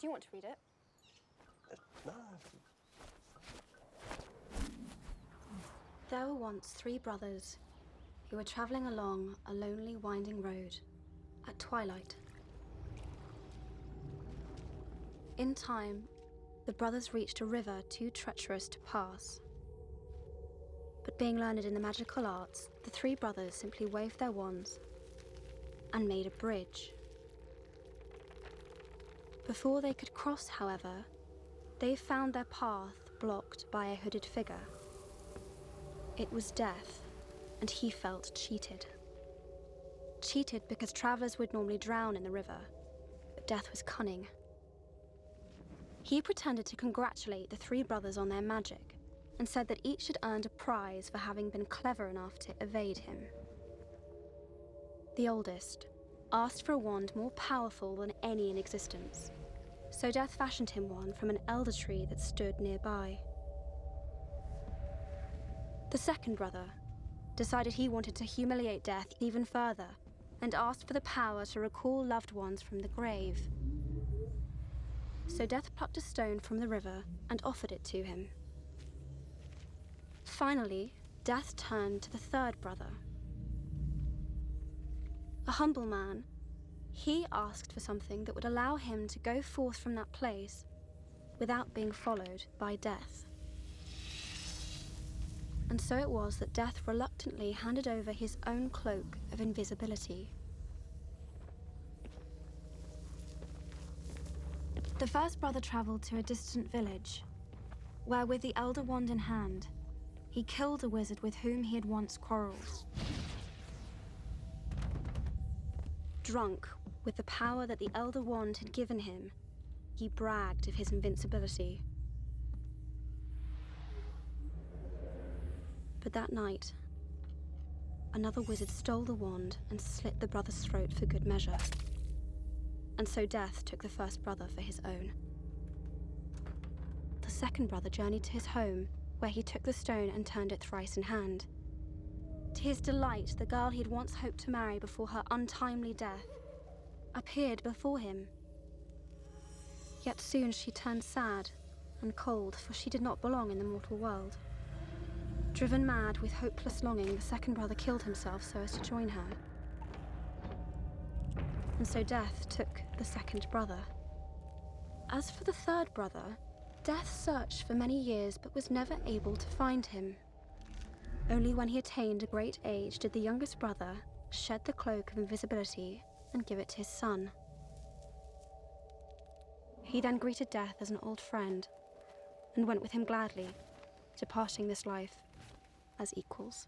Do you want to read it? No. There were once 3 brothers who were travelling along a lonely, winding road at twilight. In time, the brothers reached a river too treacherous to pass. But being learned in the magical arts, the 3 brothers simply waved their wands and made a bridge. Before they could cross, however, they found their path blocked by a hooded figure. It was Death, and he felt cheated. Cheated because travellers would normally drown in the river, but Death was cunning. He pretended to congratulate the 3 brothers on their magic and said that each had earned a prize for having been clever enough to evade him. The oldest asked for a wand more powerful than any in existence, so Death fashioned him one from an elder tree that stood nearby. The second brother decided he wanted to humiliate Death even further and asked for the power to recall loved ones from the grave. So Death plucked a stone from the river and offered it to him. Finally, Death turned to the third brother. A humble man, he asked for something that would allow him to go forth from that place without being followed by Death. And so it was that Death reluctantly handed over his own cloak of invisibility. The first brother travelled to a distant village, where with the elder wand in hand, he killed a wizard with whom he had once quarrelled. Drunk with the power that the elder wand had given him, he bragged of his invincibility. But that night, another wizard stole the wand and slit the brother's throat for good measure. And so Death took the first brother for his own. The second brother journeyed to his home, where he took the stone and turned it thrice in hand. To his delight, the girl he had once hoped to marry before her untimely death appeared before him. Yet soon she turned sad and cold, for she did not belong in the mortal world. Driven mad with hopeless longing, the second brother killed himself so as to join her. And so Death took the second brother. As for the third brother, Death searched for many years but was never able to find him. Only when he attained a great age did the youngest brother shed the cloak of invisibility and give it to his son. He then greeted Death as an old friend and went with him gladly, departing this life as equals.